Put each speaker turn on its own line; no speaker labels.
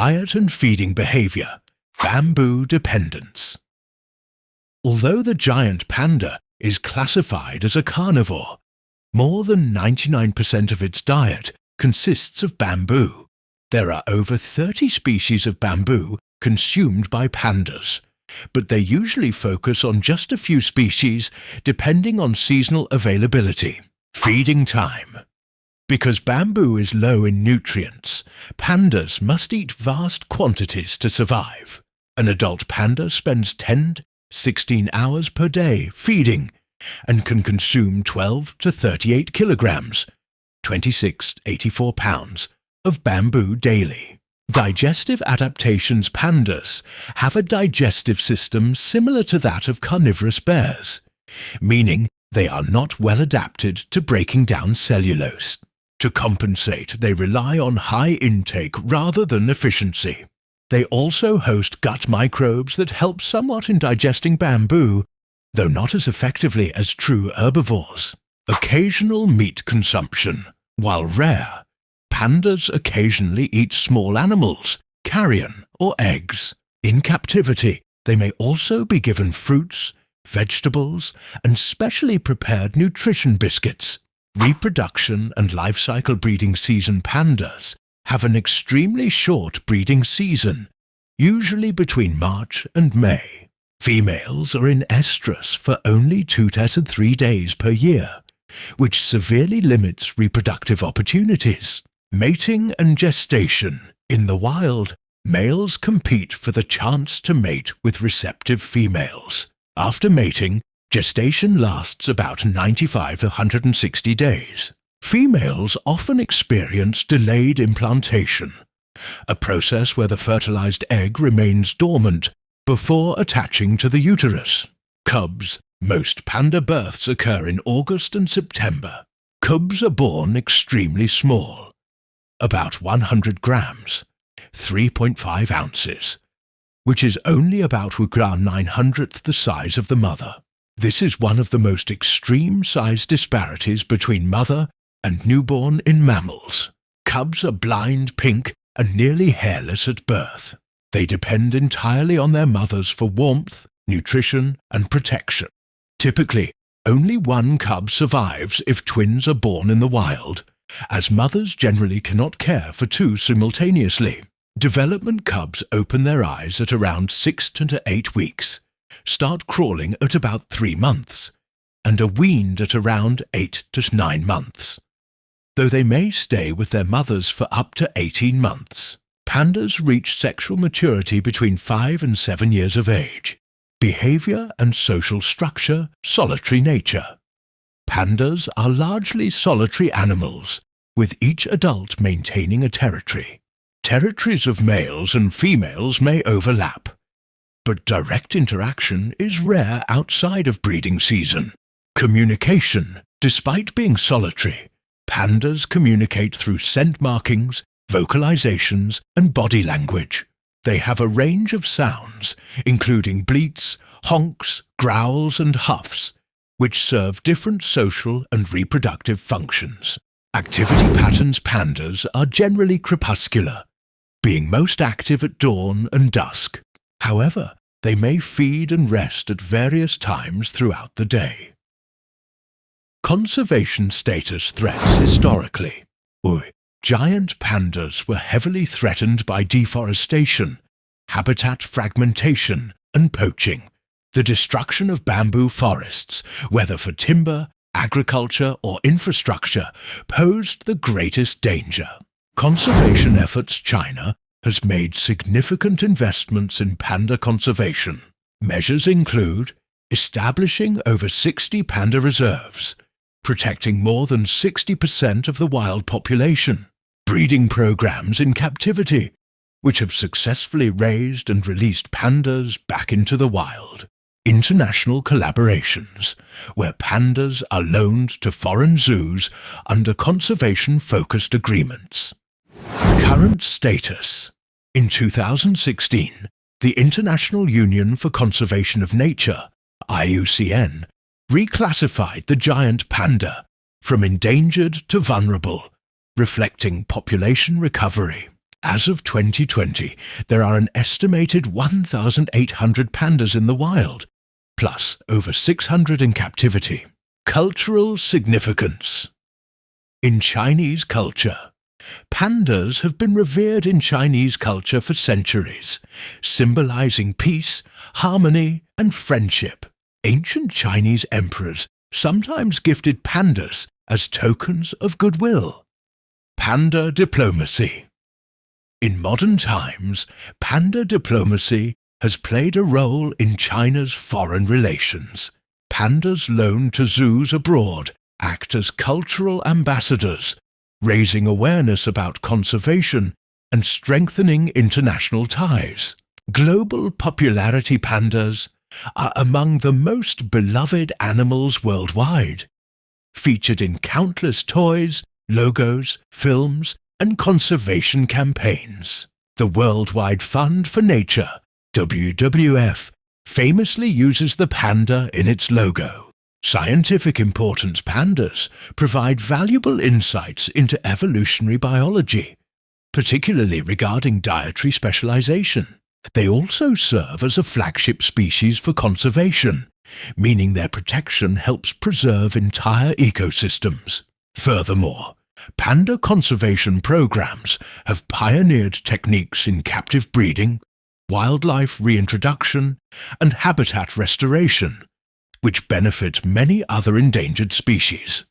Diet and feeding behavior. Bamboo dependence. Although the giant panda is classified as a carnivore, more than 99% of its diet consists of bamboo. There are over 30 species of bamboo consumed by pandas, but they usually focus on just a few species depending on seasonal availability. Feeding time. Because bamboo is low in nutrients, pandas must eat vast quantities to survive. An adult panda spends 10–16 hours per day feeding and can consume 12 to 38 kilograms, 26–84 pounds, of bamboo daily. Digestive adaptations. Pandas have a digestive system similar to that of carnivorous bears, meaning they are not well adapted to breaking down cellulose. To compensate, they rely on high intake rather than efficiency. They also host gut microbes that help somewhat in digesting bamboo, though not as effectively as true herbivores. Occasional meat consumption. While rare, pandas occasionally eat small animals, carrion, or eggs. In captivity, they may also be given fruits, vegetables, and specially prepared nutrition biscuits. Reproduction and life cycle. Breeding season. Pandas have an extremely short breeding season, usually between March and May. Females are in estrus for only 2 to 3 days per year, which severely limits reproductive opportunities. Mating and gestation. In the wild, males compete for the chance to mate with receptive females. After mating, gestation lasts about 95 to 160 days. Females often experience delayed implantation, a process where the fertilized egg remains dormant before attaching to the uterus. Cubs. Most panda births occur in August and September. Cubs are born extremely small, about 100 grams, 3.5 ounces, which is only about 1/900th the size of the mother. This is one of the most extreme size disparities between mother and newborn in mammals. Cubs are blind, pink, and nearly hairless at birth. They depend entirely on their mothers for warmth, nutrition, and protection. Typically, only one cub survives if twins are born in the wild, as mothers generally cannot care for two simultaneously. Development cubs open their eyes at around 6 to 8 weeks, start crawling at about 3 months, and are weaned at around 8 to 9 months, though they may stay with their mothers for up to 18 months. Pandas reach sexual maturity between 5 and 7 years of age. Behavior and social structure. Solitary nature. Pandas are largely solitary animals, with each adult maintaining a territory. Territories of males and females may overlap, but direct interaction is rare outside of breeding season. Communication. Despite being solitary, pandas communicate through scent markings, vocalizations, and body language. They have a range of sounds, including bleats, honks, growls, and huffs, which serve different social and reproductive functions. Activity patterns. Pandas are generally crepuscular, being most active at dawn and dusk. However, they may feed and rest at various times throughout the day. Conservation status. Threats. Historically, giant pandas were heavily threatened by deforestation, habitat fragmentation, and poaching. The destruction of bamboo forests, whether for timber, agriculture, or infrastructure, posed the greatest danger. Conservation efforts. China has made significant investments in panda conservation. Measures include establishing over 60 panda reserves, protecting more than 60% of the wild population, breeding programs in captivity, which have successfully raised and released pandas back into the wild, international collaborations, where pandas are loaned to foreign zoos under conservation-focused agreements. Current status. In 2016, the International Union for Conservation of Nature, IUCN, reclassified the giant panda from endangered to vulnerable, reflecting population recovery. As of 2020, there are an estimated 1,800 pandas in the wild, plus over 600 in captivity. Cultural significance. In Chinese culture, pandas have been revered in Chinese culture for centuries, symbolizing peace, harmony, and friendship. Ancient Chinese emperors sometimes gifted pandas as tokens of goodwill. Panda diplomacy. In modern times, panda diplomacy has played a role in China's foreign relations. Pandas loaned to zoos abroad act as cultural ambassadors, raising awareness about conservation and strengthening international ties. Global popularity pandas are among the most beloved animals worldwide, featured in countless toys, logos, films, and conservation campaigns. The Worldwide Fund for Nature, WWF, famously uses the panda in its logo. Scientific importance pandas provide valuable insights into evolutionary biology, particularly regarding dietary specialization. They also serve as a flagship species for conservation, meaning their protection helps preserve entire ecosystems. Furthermore, panda conservation programs have pioneered techniques in captive breeding, wildlife reintroduction, and habitat restoration, which benefit many other endangered species.